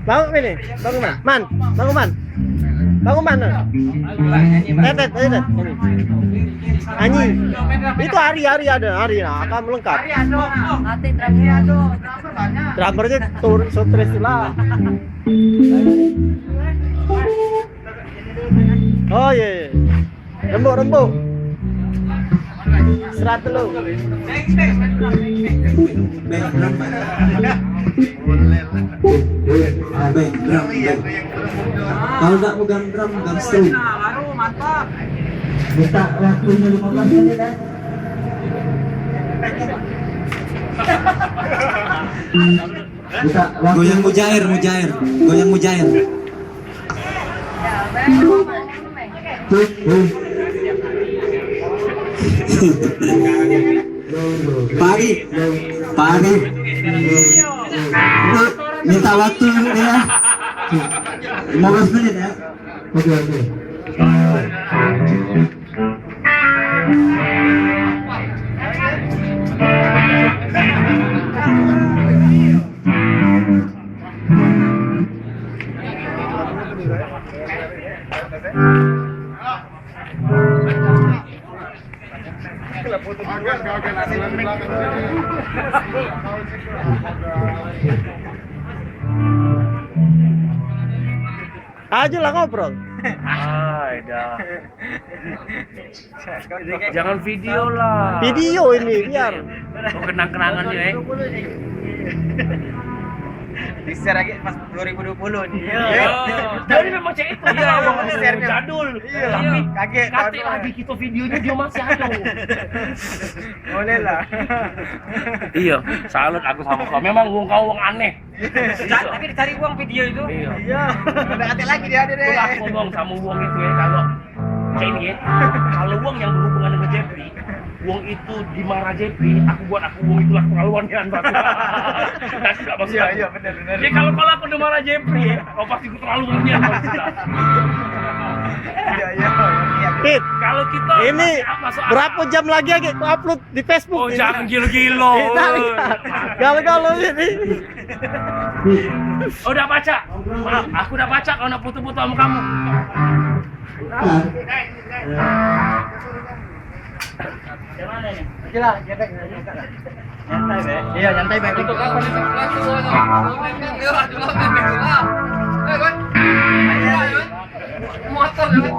Bangun ini, bangun man, bangun man. Bangun man. Tetet. Anyi. Itu hari ada, hari nah akan melengkap. Nanti terakhir Drummernya turun stres lah. Oh iya. Rembuk. Serat dulu. Kalau nggak pegang drum, pegang string. baru mantap. Minta waktunya 15 menit ya. Minta goyang mujair. Goyang mujair. Pari. Minta waktu ya. 15 menit ya. Oke. Aja lah ngobrol. Jangan video lah. Video ini biar Kenang-kenangan ya. Di-share lagi pas 2020 nih. Jadi memang cek itu. Iya, emang di-share-nya. Jadul. Iya. Tapi Kaget. kate lagi kita videonya dia masih ada. Boleh lah. Iya, salut aku sama kau. Memang kau wong aneh. Lagi dicari uang video itu. Iya. Udah kate lagi dia ada deh. Itulah aku ngomong sama wong itu ya kalau kayak ini ya. Kalau wong yang berhubungan dengan Jeffrey, wong itu dimarah Jeffrey, aku buat wong itulah keterlaluan kan. Iya, benar. Jadi kalau aku dimarah Jeffrey, kau pasti keterlaluan dia. Iya. Hit. Kalau kita Ini berapa jam lagi aku upload di Facebook? Oh, jangan gilo-gilo. Galau-galau ini. Oh, udah baca. Maaf, aku udah baca kalau nak foto-foto sama kamu. Gila, jebek. Nyantai, Be. Iya, nyantai, Be. Untuk apa nih? Motor ya.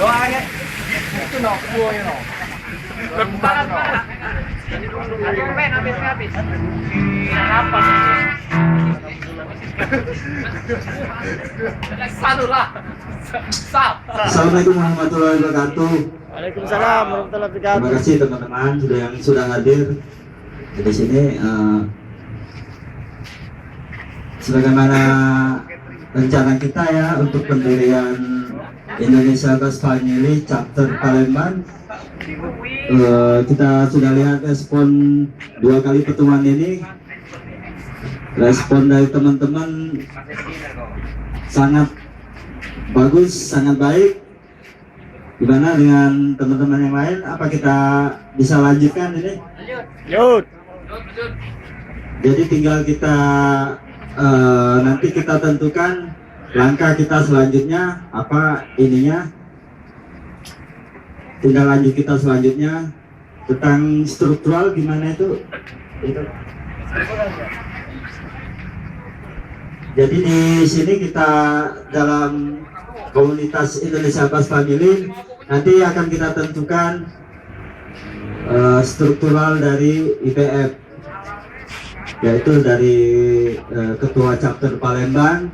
Doa ya. Itu no, gua ya no. Berbalan. Habis. Apa sih? Satu lah. Assalamualaikum warahmatullahi wabarakatuh. Waalaikumsalam warahmatullahi Terima wabarakatuh. kasih teman-teman yang sudah hadir di sini. Sebagaimana rencana kita ya untuk pendirian Indonesia Bus Family Chapter Palembang, kita sudah lihat respon 2 kali pertemuan ini. Respon dari teman-teman sangat bagus, sangat baik. Gimana dengan teman-teman yang lain? Apa kita bisa lanjutkan ini? Yud. Jadi tinggal kita nanti kita tentukan langkah kita selanjutnya apa ininya. Tinggal lanjut kita selanjutnya tentang struktural gimana itu. Jadi di sini kita dalam komunitas Indonesia Bus Family nanti akan kita tentukan struktural dari IPF, yaitu dari ketua chapter Palembang,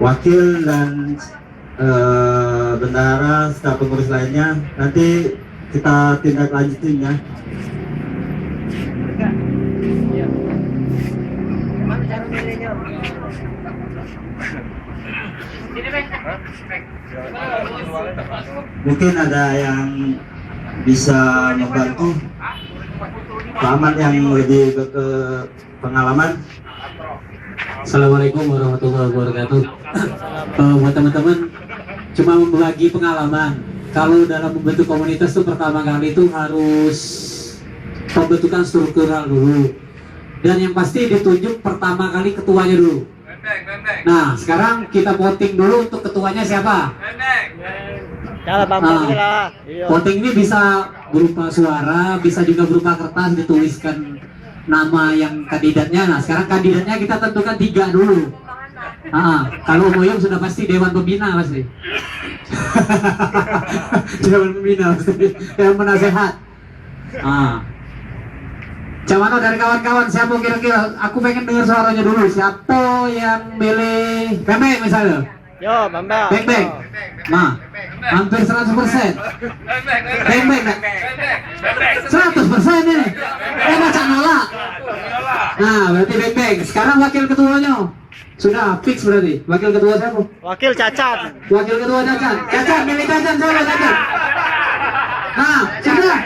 wakil dan bendahara serta pengurus lainnya. Nanti kita tindak lanjutin ya. Mungkin ada yang bisa membantu Pak Ahmad yang lebih ke pengalaman. Assalamualaikum warahmatullahi wabarakatuh. Buat teman-teman, cuma berbagi pengalaman. Kalau dalam membentuk komunitas itu pertama kali itu harus pembentukan struktural dulu. dan yang pasti ditunjuk pertama kali ketuanya dulu. Nah, sekarang kita voting dulu untuk ketuanya siapa. Jangan bambang lah. Iya. Voting ini bisa berupa suara, bisa juga berupa kertas dituliskan nama yang kandidatnya. Nah, sekarang kandidatnya kita tentukan 3 dulu. Kalau Moyong sudah pasti Dewan Pembina pasti. Dewan Pembina pasti. Dewan Penasehat. Camano dari kawan-kawan, siapa kira-kira? Aku pengen dengar suaranya dulu. Siapa yang milih Beng misalnya? Yo, bambang. Beng. Nah, hampir 100%. Beng. 100% ini. Baca nolak. Nah, berarti Beng. Sekarang wakil ketuanya. Sudah fix berarti. Wakil ketua siapa? Wakil Cacat. Wakil ketua Cacat. Cacat, milih Cacat siapa Cacat? Nah, sudah.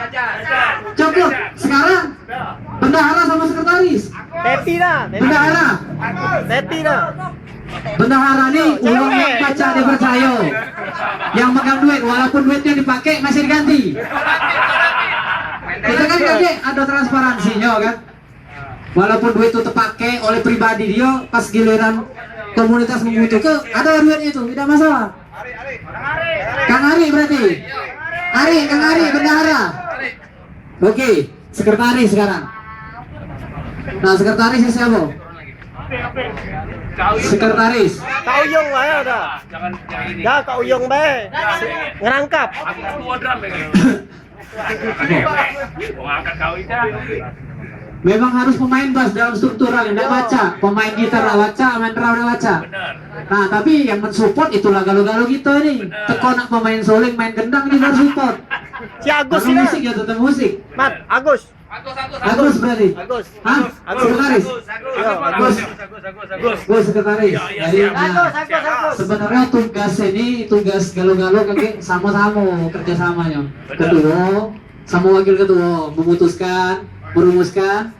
Cukup. Sekarang bendahara sama sekretaris. Teti lah. Bendahara. Teti lah. Bendahara nih uang yang baca dipercaya. Yang megang duit walaupun duitnya dipakai masih diganti. Itu kan kakek ada transparansinya kan. Walaupun duit itu terpakai oleh pribadi dia, pas giliran komunitas membutuhkan ada duitnya itu, tidak masalah. Kang Ari berarti. Kang Ari bendahara. Oke, sekretaris sekarang. Nah, sekretarisnya siapa? Sekretaris. Kak Uyung wae udah. Jangan ini. Ya Kak Uyung be. Ngerangkap. Aku ketua drum ya. Mau ngangkat kau itu. Memang harus pemain bass dalam struktural, tidak baca. Pemain gitar lah baca, main drum lah baca. Benar. Nah, tapi yang mensupport itulah galau-galau gitu ini. Teko nak pemain soling, main gendang ini baru support. Si Agus Kalau ini. musik ya tetap musik. Mat, Agus. Agus berarti. Agus. Hah? Sekretaris. Yo, Agus. Gus sekretaris. Jadi sebenarnya tugas ini tugas galau-galau kakek sama-sama kerjasamanya. Ketua sama wakil ketua memutuskan, merumuskan.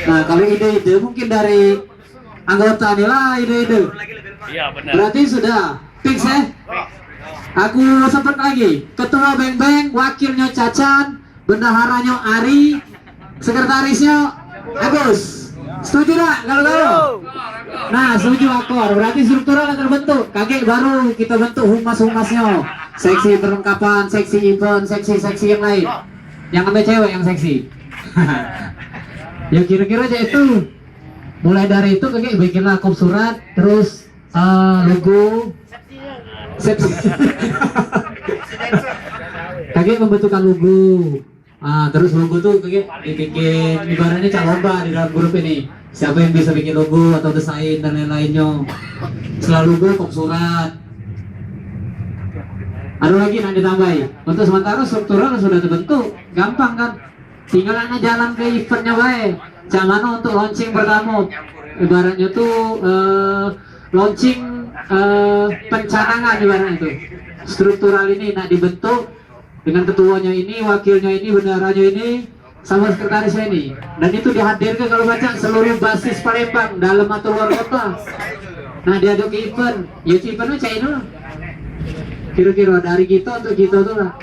Nah, kalau ide-ide mungkin dari anggota inilah ide-ide. Iya benar. Berarti sudah fix ya? Aku sempat lagi. Ketua Beng, wakilnya Cacan, bendaharanya Ari, sekretarisnya Agus. Setuju tak kalau? Nah, setuju akor. Berarti struktural akan terbentuk. Kakek baru kita bentuk humas-humasnya. Seksi perlengkapan, seksi event, seksi yang lain. Yang ambil cewek yang seksi. Ya kira-kira aja itu. Mulai dari itu kakek bikinlah kop surat, terus logo. Kakek membentukkan logo. Terus logo tuh kakek dibikin ibaratnya lomba di dalam grup ini. Siapa yang bisa bikin logo atau desain dan lain-lainnya. Setelah logo kop surat. Ada lagi yang ditambahi. Untuk sementara struktural sudah terbentuk, gampang kan? Tinggal aja jalan ke eventnya baik. Mana untuk launching pertama. Ibaratnya tuh launching pencanangan ibaratnya itu. Struktural ini nak dibentuk dengan ketuanya ini, wakilnya ini, bendaharanya ini, sama sekretarisnya ini. Dan itu dihadirkan kalau baca seluruh basis Palembang dalam atau luar kota. Nah diaduk ke event, ya eventnya cek dulu. Kira-kira dari kita untuk kita tuh lah.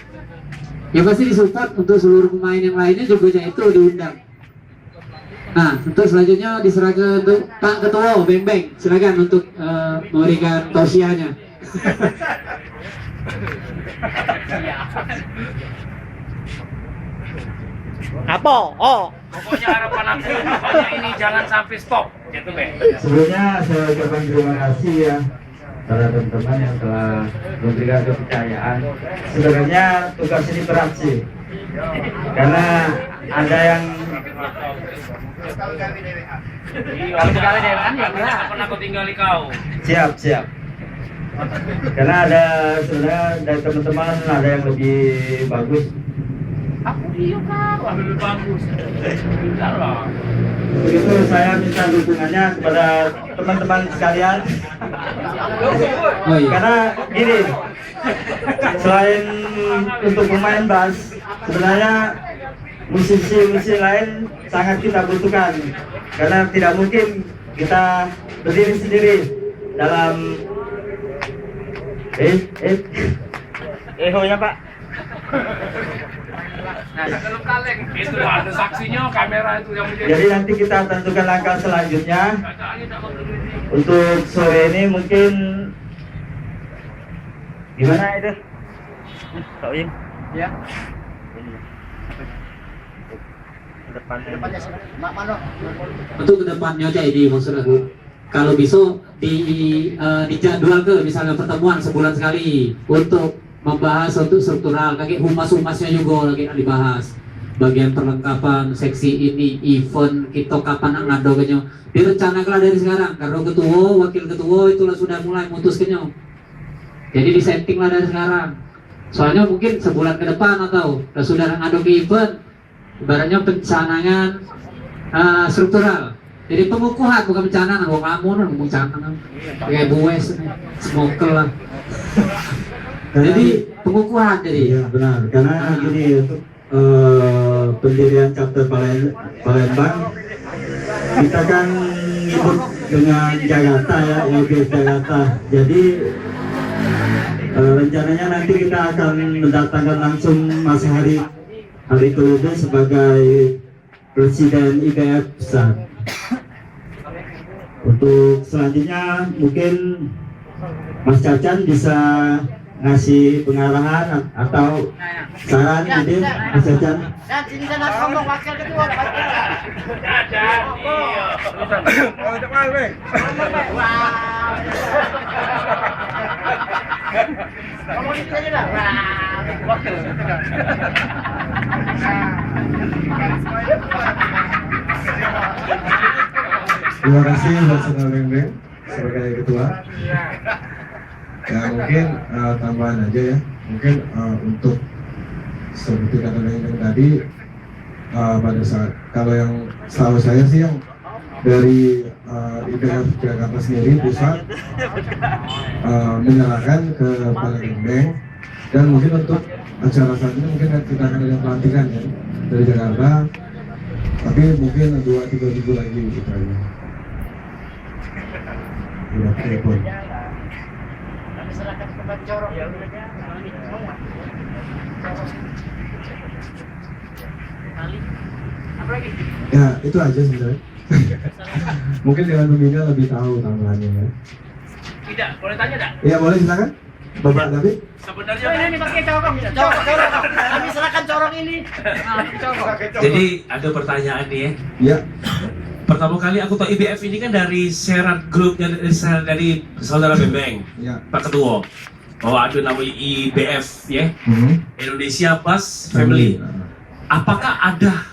Ya pasti disupport untuk seluruh pemain yang lainnya juga cek itu diundang. Nah, untuk selanjutnya diserahkan untuk Pak Ketua Beng. Silakan untuk memberikan tausiahnya. Apa? Oh. Pokoknya harapan aku pokoknya ini jangan sampai stop. Gitu Beng. Sebelumnya saya ucapkan terima kasih ya para teman-teman yang telah memberikan kepercayaan. Sebenarnya tugas ini berat sih, karena ada yang Kalau sekali deh kan ya pernah aku tinggali kau. siap. Karena ada sebenarnya dari teman-teman ada yang lebih bagus. Aku dia kau ambil bagus. Bentar lah. Begitu saya minta dukungannya kepada teman-teman sekalian. Oh iya. Karena gini, selain untuk pemain bass, sebenarnya musisi lain sangat kita butuhkan. Karena tidak mungkin kita berdiri sendiri dalam Ehonya Pak. Itu ada saksinya, kamera itu yang menjadi. Jadi nanti kita tentukan langkah selanjutnya. Untuk sore ini mungkin gimana itu? Kau Im. Ya. Depannya. Mak Mano. Untuk kedepannya jadi maksud aku, kalau bisa dijadwal ke misalnya pertemuan sebulan sekali untuk membahas untuk struktural, kayak humas-humasnya juga lagi dibahas. Bagian perlengkapan seksi ini, event kita kapan ngadokannya, direncanakan dari sekarang. Karena ketua, wakil ketua itulah sudah mulai mutuskannya. Jadi disetting lah dari sekarang. Soalnya mungkin sebulan ke depan atau sudah ngado ke event, ibaratnya pencanangan struktural. Jadi pengukuhan bukan pencanangan, wong kamu ngomong canangan. Kayak bues, smokel lah. Jadi pengukuhan jadi. Iya benar, karena gini untuk pendirian chapter Palembang kita kan ikut dengan Jakarta ya, YBS Jakarta. Jadi rencananya nanti kita akan mendatangkan langsung Mas Hari Keludo sebagai Presiden IBF Pusat. Untuk selanjutnya mungkin Mas Cacan bisa ngasih pengarahan atau saran gitu, Mas Cacan. Dan sini sana ngomong wakil ketua. Cacan, iya. Ngomong itu saja dah. Wakil. Terima kasih buat Saudara Beng sebagai ketua. Ya mungkin tambahan aja ya. Mungkin untuk seperti kata Beng tadi, pada saat kalau yang setahu saya sih yang dari IBF Jakarta sendiri pusat menyerahkan ke Palembang, dan mungkin untuk acara saat ini mungkin kita akan ada pelantikan ya dari Jakarta, tapi mungkin 2-3 minggu lagi gitu aja. Ya, telepon. Kami serahkan kepada Corong. Apa lagi? Ya itu aja sebenarnya. Mungkin dengan pembina lebih tahu tambahannya ya. Tidak, boleh tanya tak? Iya boleh silakan, Bapak David. Sebenarnya Ini pakai corong. Corong. Kami serahkan corong ini. Corong. Jadi ada pertanyaan nih ya. Ya. Pertama kali aku tahu IBF ini kan dari shared group dari saudara Bembeng, Ya. Pak Ketua. Bahwa ada nama IBF ya, Indonesia Bus Family. Apakah ada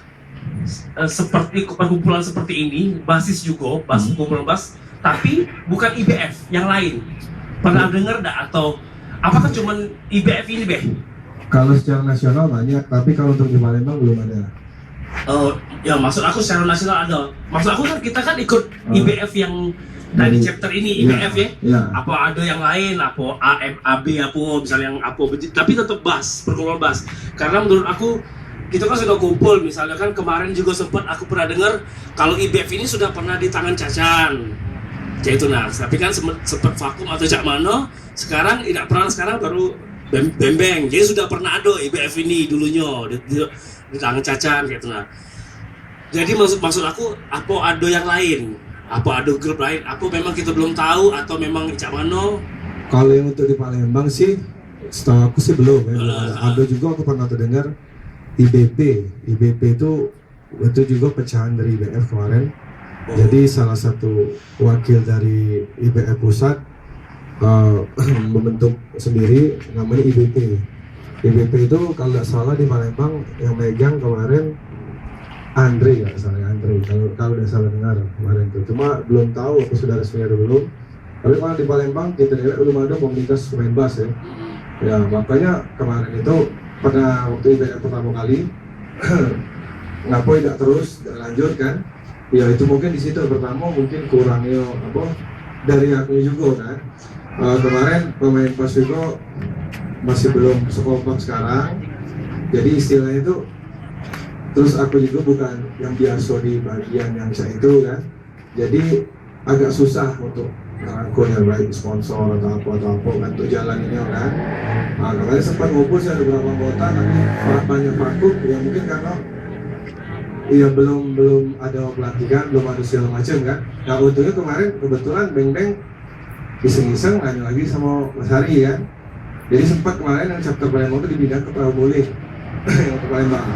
seperti perkumpulan seperti ini, basis juga, kumpulan bus, tapi bukan IBF, yang lain? Pernah dengar enggak atau apakah cuma IBF ini, Beh? Kalau secara nasional banyak, tapi kalau untuk di Palembang belum ada. Oh, ya maksud aku secara nasional ada. Maksud aku kan kita kan ikut IBF yang dari chapter ini IBF ya. Iya. Apa ada yang lain, apa AM, AB, apa misalnya yang apa, tapi tetap bus, perkumpulan bus. Karena menurut aku kita kan sudah kumpul, misalnya kan kemarin juga sempat aku pernah dengar kalau IBF ini sudah pernah di tangan Cacan. Yaitu nah, tapi kan sempat vakum atau jak mana, sekarang tidak pernah, sekarang baru Bembeng. Jadi sudah pernah ada IBF ini dulunya di tangan Cacan gitu nah. Jadi maksud aku apa ada yang lain? Apa ada grup lain? Apa memang kita belum tahu atau memang jak mana? Kalau yang untuk di Palembang sih, setahu aku sih belum ya. Ada juga aku pernah terdengar IBP itu juga pecahan dari IBF kemarin. Jadi salah satu wakil dari IBF pusat membentuk sendiri namanya IBP. IBP itu kalau nggak salah di Palembang yang megang kemarin Andre, nggak salah Andre. Kalau udah salah dengar kemarin itu. Cuma belum tahu aku sudah resmi atau belum. Tapi kalau di Palembang kita lihat belum ada komunitas pemain bass ya. Ya makanya kemarin itu pada waktu IBF pertama kali ngapa tidak terus lanjut kan? Ya itu mungkin di situ pertama mungkin kurangnya apa dari aku juga kan. Kemarin pemain bass juga masih belum sekompak sekarang. Jadi istilahnya itu terus aku juga bukan yang biasa di bagian yang saya itu kan. Jadi agak susah untuk aku nyari sponsor atau apa kan untuk jalan ini kan. Nah, kemarin sempat ngumpul sih ada beberapa anggota, nanti banyak vakum ya mungkin karena iya belum ada pelatihan, belum ada segala macam kan. Nah untungnya kemarin kebetulan Beng iseng-iseng nanya lagi sama Mas Hari kan. Jadi sempat kemarin yang chapter Palembang itu dipindah ke Praboleh yang ke Palembang.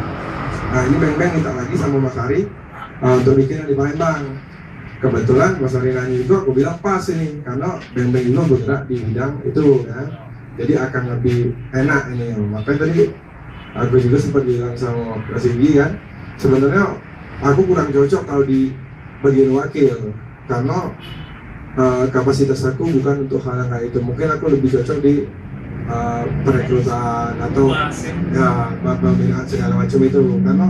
Nah ini Beng minta lagi sama Mas Hari untuk bikin yang di Palembang. Kebetulan Mas Hari nanya itu aku bilang pas ini karena Beng itu bergerak di bidang itu kan. Jadi akan lebih enak ini. Makanya tadi aku juga sempat bilang sama Mas Igi kan, sebenarnya aku kurang cocok kalau di bagian wakil karena kapasitas aku bukan untuk hal yang kayak itu. Mungkin aku lebih cocok di perekrutan atau ya pembinaan segala macam itu karena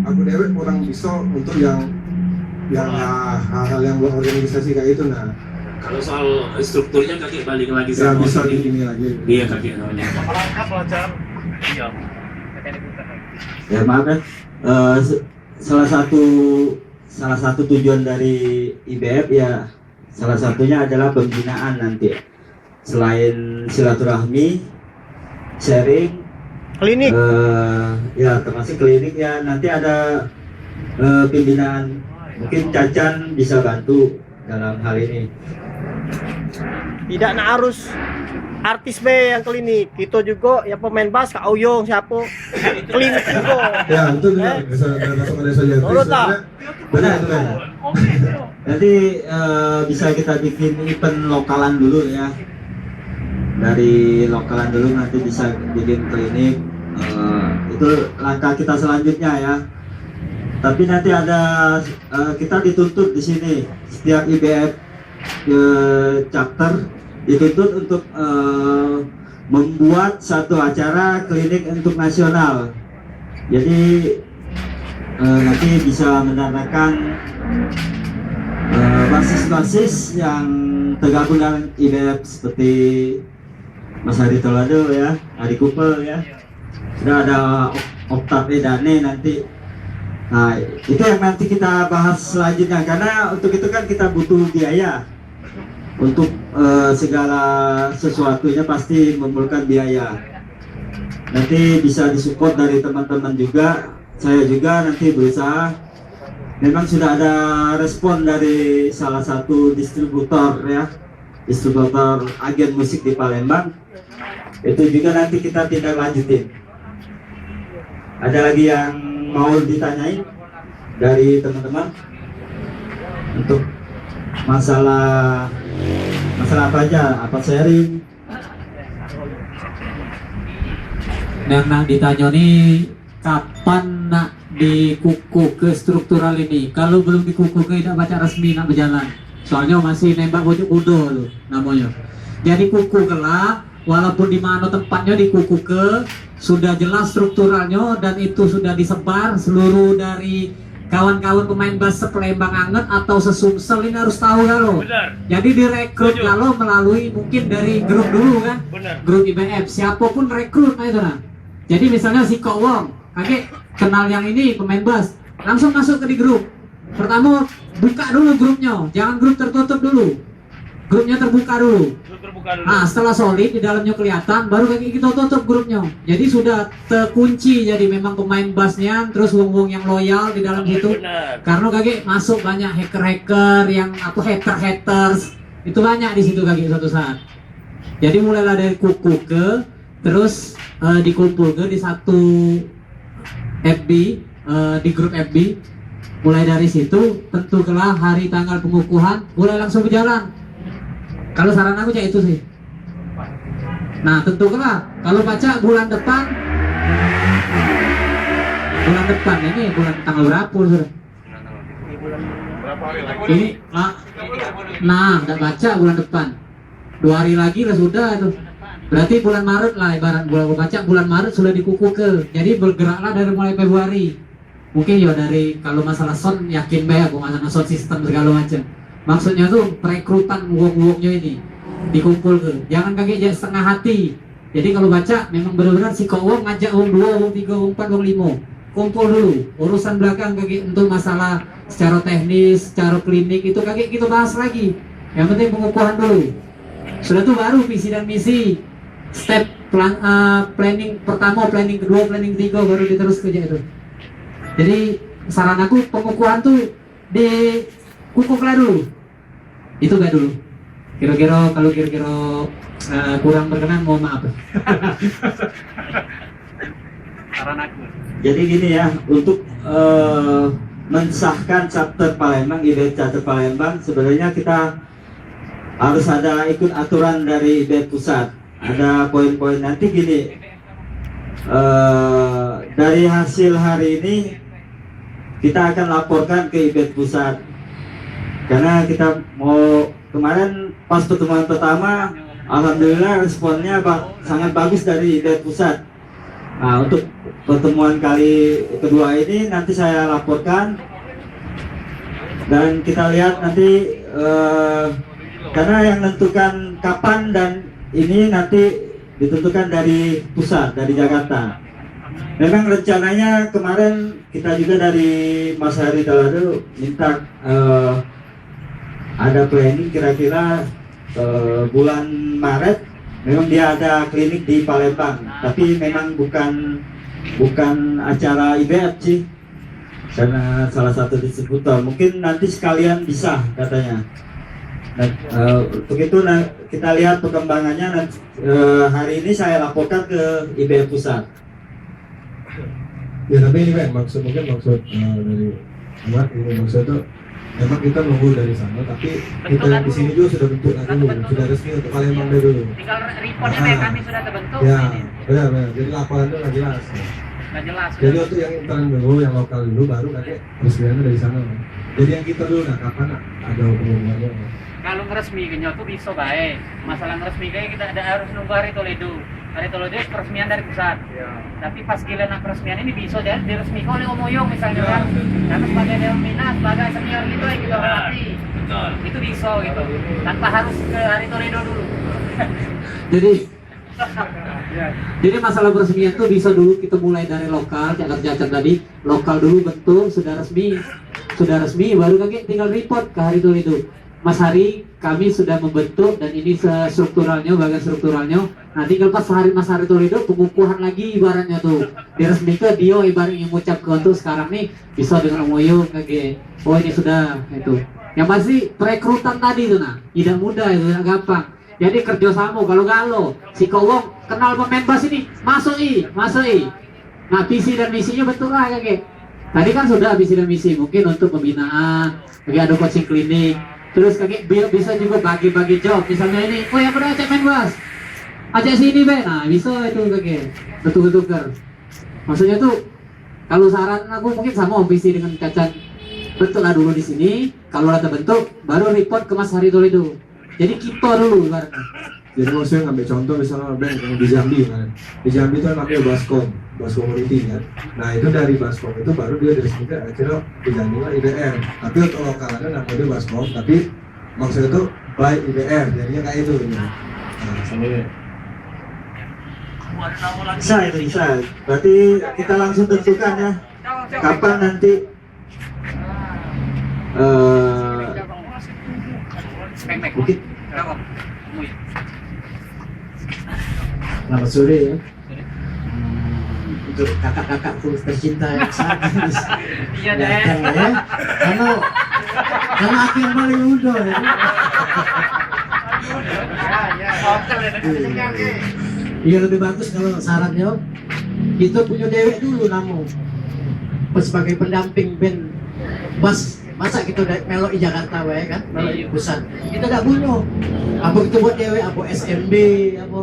aku dewek kurang bisa untuk yang hal-hal yang buat organisasi kayak itu. Nah Kalau soal strukturnya kakek balik lagi ya sama bisa ini. di ini lagi. Iya kakek namanya. Pelengkap pelajaran. Iya. Ya maaf ya, salah satu tujuan dari IBF ya salah satunya adalah pembinaan nanti. Selain silaturahmi, sharing, Klinik. ya termasuk klinik ya nanti ada pembinaan. Mungkin Cacan bisa bantu dalam hal ini. Tidak harus artis B yang klinik, itu juga ya pemain bas Kak Auyong siapa klinik juga. Ya itu benar. Masuk desa Jati. Menurut tak? Benar itu kan. Nanti bisa kita bikin event lokalan dulu ya. Dari lokalan dulu nanti bisa bikin klinik. Itu langkah kita selanjutnya ya. Tapi nanti ada kita dituntut di sini setiap IBF chapter dituntut untuk membuat satu acara klinik untuk nasional. Jadi nanti bisa mendatangkan basis-basis yang tergabung dengan IBF seperti Mas Hari Tolado ya, Hari Kupel ya. Sudah ada Oktav Edane nanti. Nah, itu yang nanti kita bahas selanjutnya karena untuk itu kan kita butuh biaya. Untuk segala sesuatunya pasti memerlukan biaya. Nanti bisa disupport dari teman-teman juga. Saya juga nanti berusaha. Memang sudah ada respon dari salah satu distributor ya, distributor agen musik di Palembang. Itu juga nanti kita tindak lanjutin. Ada lagi yang mau ditanyain dari teman-teman untuk masalah apa aja, apa sharing? Nak ditanya nih kapan nak dikukuh ke struktural ini? Kalau belum dikukuh ke tidak baca resmi nak berjalan. Soalnya masih nembak bojok kudo tuh namanya. Jadi kukuh kelak, walaupun di mana tempatnya dikukuh ke, sudah jelas strukturalnya dan itu sudah disebar seluruh dari kawan-kawan pemain bass sepelembang anget atau sesumsel ini harus tahu ya lo. Benar. Jadi direkrut kalau melalui mungkin dari grup dulu kan. Benar. Grup IBF siapapun rekrut nah itu nah. Jadi misalnya si Kok Wong, kakek kenal yang ini pemain bass, langsung masuk ke di grup. Pertama buka dulu grupnya, jangan grup tertutup dulu. Grupnya terbuka dulu. Terbuka dulu. Nah setelah solid di dalamnya kelihatan, baru kakek kita tutup grupnya. Jadi sudah terkunci jadi memang pemain bassnya, terus wong-wong yang loyal di dalam situ. Benar. Karena kakek masuk banyak hacker-hacker yang apa haters itu banyak di situ kakek suatu saat. Jadi mulailah dari kuku ke, terus dikumpul ke di satu FB, di grup FB. Mulai dari situ tentulah hari tanggal pengukuhan mulai langsung berjalan. Kalau saran aku kayak itu sih. Nah tentulah kalau baca bulan depan ini bulan tanggal berapa sudah? Ini nah nggak baca bulan depan. 2 hari lagi lah sudah tuh. Berarti bulan Maret lah ibarat bulan baca bulan Maret sudah dikukuh. Jadi bergeraklah dari mulai Februari. Mungkin ya dari kalau masalah sound yakin banyak masalah sound system segala macam. Maksudnya tuh perekrutan uang-uangnya ini dikumpul ke. Jangan kaget jadi setengah hati. Jadi kalau baca memang benar-benar si Kok ngajak uang 2, uang 3, uang 4, uang 5. Kumpul dulu. Urusan belakang kaget untuk masalah secara teknis, secara klinik itu kaget kita bahas lagi. Yang penting pengukuhan dulu. Sudah tuh baru visi dan misi. Step planning pertama, planning kedua, planning ketiga, baru diterus kerja itu. Jadi saran aku pengukuhan tuh dikukuhlah dulu. Itu gak dulu. Kira-kira kalau kurang berkenan mohon maaf. Saran aku. Jadi gini ya, untuk mensahkan chapter Palembang, IBF chapter Palembang, sebenarnya kita harus ada ikut aturan dari IBF pusat. Ada poin-poin nanti gini. Dari hasil hari ini kita akan laporkan ke IBF pusat. Karena kita mau kemarin pas pertemuan pertama, alhamdulillah responnya sangat bagus dari IBF pusat. Nah, untuk pertemuan kali kedua ini nanti saya laporkan dan kita lihat nanti karena yang menentukan kapan dan ini nanti ditentukan dari pusat, dari Jakarta. Memang rencananya kemarin kita juga dari Mas Hari Talado minta ada planning kira-kira bulan Maret. Memang dia ada klinik di Palembang, tapi memang bukan acara IBF sih, karena salah satu distributor. Mungkin nanti sekalian bisa katanya. Nah, untuk itu kita lihat perkembangannya. Hari ini saya laporkan ke IBF pusat. Ya tapi ini kan maksud dari Ahmad ini maksud itu memang kita nunggu dari sana, tapi kita di sini juga sudah bentuk dulu, sudah resmi untuk Palembang dulu. Tinggal reportnya kayak kami sudah terbentuk. Ya, Ini. benar. Jadi laporan itu nggak jelas. Nggak jelas. Jadi untuk yang intern dulu, yang lokal dulu, baru nanti resmiannya dari sana. Jadi yang kita dulu, nah kapan ada hubungannya? Kalau ngeresmi kenyo tuh bisa baik. Masalah ngeresmi kayak kita ada harus nunggu hari Toledo. Hari Toledo peresmian dari pusat. Tapi pas gila nak peresmian ini bisa dia diresmikan oleh Om Oyong misalnya kan. Karena sebagai Dewan Pembina, sebagai senior gitu yang kita hormati. Itu bisa gitu. Tanpa harus ke hari Toledo dulu. Jadi masalah peresmian tuh bisa dulu kita mulai dari lokal, cacat tadi, lokal dulu bentuk sudah resmi, baru kakek tinggal report ke hari Toledo. Mas Hari, kami sudah membentuk dan ini strukturalnya, bagian strukturalnya. Nah tinggal pas hari Mas Hari Toledo pengukuhan lagi ibaratnya tuh diresmikan dia ibaratnya mengucap ke untuk sekarang nih bisa dengan Moyo kakek. Oh ini sudah itu. Yang pasti perekrutan tadi tuh nah, tidak mudah itu, tidak gampang. Jadi kerjasama kalau si Kowong kenal pemain bas ini masuk i. Nah visi dan misinya betul lah kakek. Tadi kan sudah visi dan misi mungkin untuk pembinaan, lagi ada coaching klinik. Terus kakek bisa juga bagi-bagi job. Misalnya ini, oh yang pernah ajak main bas, ajak sini be. Nah bisa itu kakek. Betul-betul kan. Maksudnya tuh kalau saran aku mungkin sama visi dengan Cacat. Betul lah dulu di sini. Kalau ada bentuk, baru report ke Mas Hari Toledo. Jadi kita dulu ibaratnya. Jadi maksudnya ngambil contoh misalnya band yang di Jambi kan. Di Jambi itu namanya Baskom Community kan. Nah itu dari Baskom itu baru dia diresmikan akhirnya digantilah IBR. Tapi untuk lokalnya namanya Baskom, tapi maksudnya itu by IBR, jadinya kayak itu gitu. Nah sama ya. Bisa. Berarti kita langsung tentukan ya. Kapan nanti mungkin. Selamat sore ya. Untuk kakak-kakakku tercinta yang sangat Iya deh. ya. Karena aku yang paling muda ya. Iya lebih bagus kalau sarannya kita punya dewek dulu namu sebagai pendamping band bas. Masa kita melok di Jakarta wae kan, melok di pusat. Kita gak punya. Apa kita buat dewek, apa SMB, apa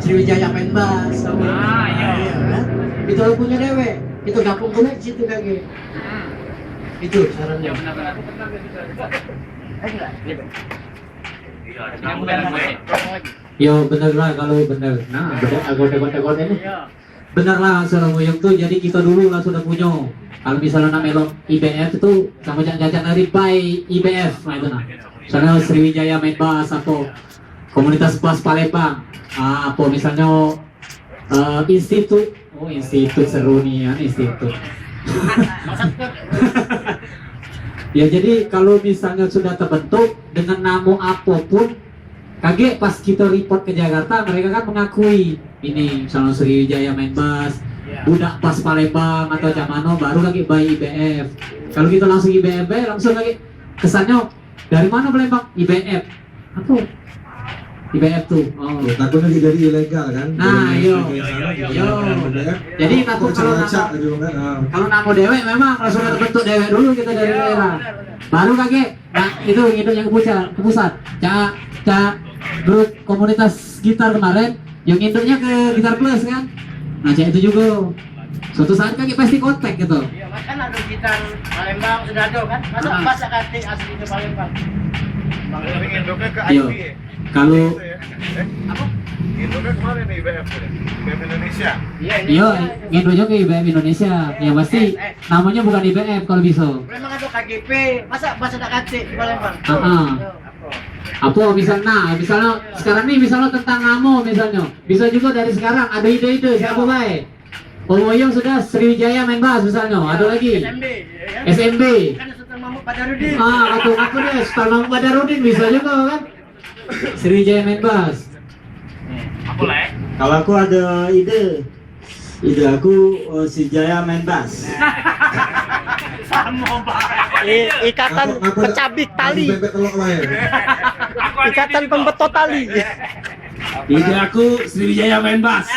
Sriwijaya main bass, apa. Iya kan? Kita punya dewek. Kita gabung dulu di situ kakek. Itu sarannya. Yo bener lah kalau bener. Nah, bener anggota ini. Bener lah Saudara Moyong tuh. Jadi kita dulu lah sudah punya. Kalau misalnya namanya IBF itu sama jajan dari by IBF, nah itu nah. Soalnya Sriwijaya main bass apa komunitas bass Palembang, apa misalnya institut seru nih ya institut. Ya jadi kalau misalnya sudah terbentuk dengan nama apapun, kaget pas kita report ke Jakarta, mereka kan mengakui ini misalnya Sriwijaya main bass, budak pas Palembang atau Jamano baru lagi by IBF. Kalau kita langsung IBF langsung lagi kesannya dari mana Palembang? IBF. Apa? IBF tuh. Oh. Ya, takutnya jadi ilegal kan. Nah, Jadi, yo. kayak sana, Yo. BBM. Jadi takut kalau Acak nama gitu kan. Ah. kalau nama dewek memang langsung terbentuk dewek dulu kita dari daerah. Baru kakek, nah itu yang ke pusat. Grup komunitas gitar kemarin yang induknya ke Gitar Plus kan. Nah itu juga. Suatu saat kakek pasti kontak gitu. Iya, kan ada gitar Palembang sudah ada kan. Masa kate aslinya Palembang. Tapi induknya ke Iya. IB ya? Kalau Apa? Induknya kemana nih IBF? IBF Indonesia? iya, induknya ke IBF Indonesia. Ya pasti namanya bukan IBF kalau bisa. Memang ada KGP. Masa ada kate di Palembang? Apa misalnya sekarang nih misalnya tentang nama misalnya bisa juga dari sekarang ada ide-ide siapa baik. Om Oyong sudah Sriwijaya main bass misalnya, ada lagi SMB. SMB. Kan Sultan Mahmud Badarudin. Aku deh Sultan Mahmud Badarudin bisa juga kan. Sriwijaya main bass. Apa lah ya? Kalau aku ada ide aku Sriwijaya main bass. Sama Pak. Ikatan pecabik tali. Bebek telok lain. Ikatan pembetot tali. Ide aku Sriwijaya main bass.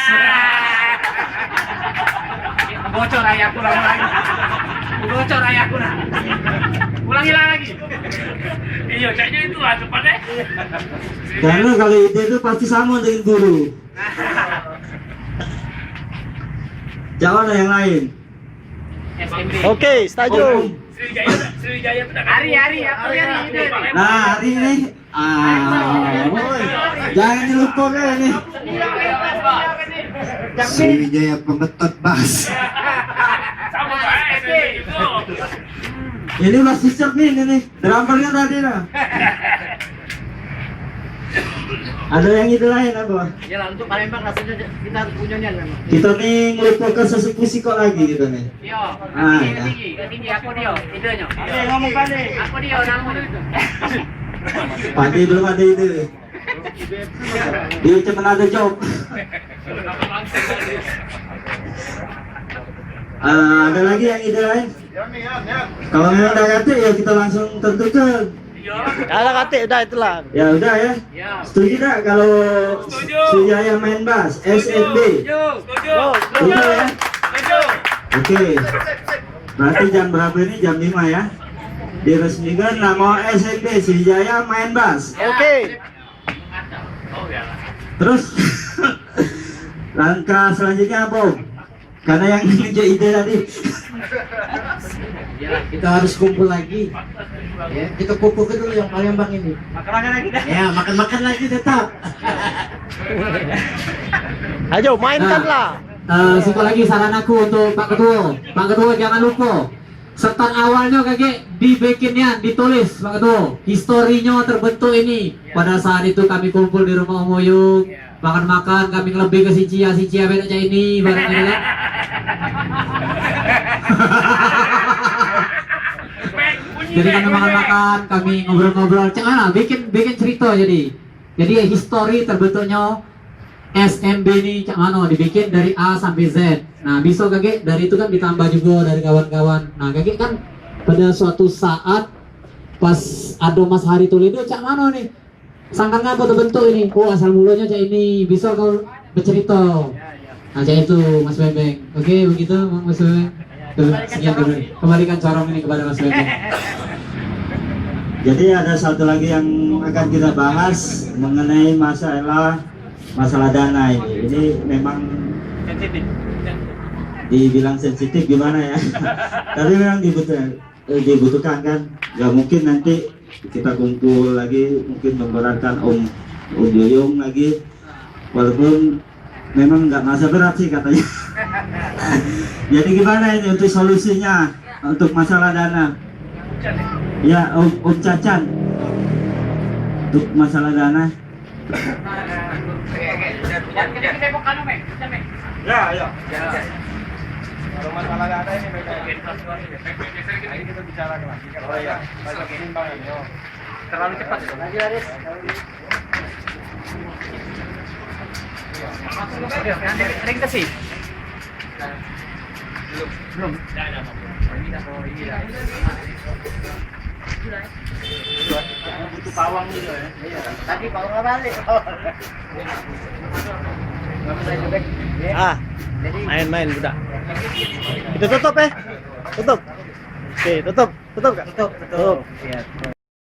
Bocor ayahku lagi. Bocor ayahku lah. Ulangi lagi. Iya, kayaknya itu lah cepat deh. Karena kalau ide itu pasti sama dengan guru. Jangan ada yang lain. SMB. Oke, setuju. Sriwijaya itu Hari apa hari ide? Nah, hari ini jangan dilupakan nih. Sriwijaya pembetot bass. sama Pak SMB itu. Ini udah sister nih, drummernya tadi nah. Ada yang ide lain apa? Ya lah, untuk Palembang rasanya kita harus punya memang. Kita nih ngelupakan sesepusi kok lagi kita nih. Yo, ya. tinggi aku dia, idenya. Ngomong Pade. Aku dia nama itu. Padi belum ada ide. Dia cuma ada job. Ada lagi yang ide lain? Kalau memang udah kate ya kita langsung tentukan. Kalau kate udah itulah. Ya udah ya. Ya. Setuju tak kalau Sriwijaya main bass SMB? Setuju. Setuju ya? Oke. Berarti jam berapa ini? Jam 5 ya? Diresmikan nama SMB Sriwijaya main bass. Oke. Terus langkah selanjutnya apa? Om? Karena yang nunjuk ide tadi. Ya, kita harus kumpul lagi. Ya, kita kumpulkan dulu yang Palembang ini. Makan lagi dah. Ya, makan lagi tetap. Ayo mainkanlah. Satu lagi saran aku untuk Pak Ketua. Pak Ketua jangan lupa start awalnya kakek dibikinnya ditulis Pak Ketua. Historinya terbentuk ini. Pada saat itu kami kumpul di rumah Om Oyong, makan-makan kami lebih ke Sicia beda aja ini barang ini kan. Jadi kami makan-makan, kami ngobrol-ngobrol, cengana bikin cerita jadi histori terbentuknya SMB ini cak mano dibikin dari A sampai Z. Nah bisa kakek dari itu kan ditambah juga dari kawan-kawan. Nah kakek kan pada suatu saat pas ada Mas Hari Toledo cak mano nih sangkan ngapa terbentuk ini. Oh asal mulanya cak ini bisa kau bercerita. Nah cak itu Mas Bebeng. Oke begitu Mas Bebeng. Sekian kembalikan corong ini kepada Mas Bebeng. Jadi ada satu lagi yang akan kita bahas mengenai masalah dana ini. Ini memang dibilang sensitif gimana ya? Tapi memang dibutuhkan kan? Ya mungkin nanti kita kumpul lagi, mungkin memberatkan Om Yoyong lagi, walaupun memang nggak masa berat sih katanya. Jadi gimana ini untuk solusinya untuk masalah dana? Ya Om Cacan untuk masalah dana. Kalau masalah nggak ada ini mereka ini kita bicara lagi. Oh iya, banyak penimbangan. Terlalu cepat. Lagi Aris. Ring kasih. Belum. Butuh pawang juga ya. Tadi kalau nggak balik. Ah, main-main budak. Kita tutup ya? Tutup. Oke, tutup. Tutup, Kak? Tutup. Tutup. Iya.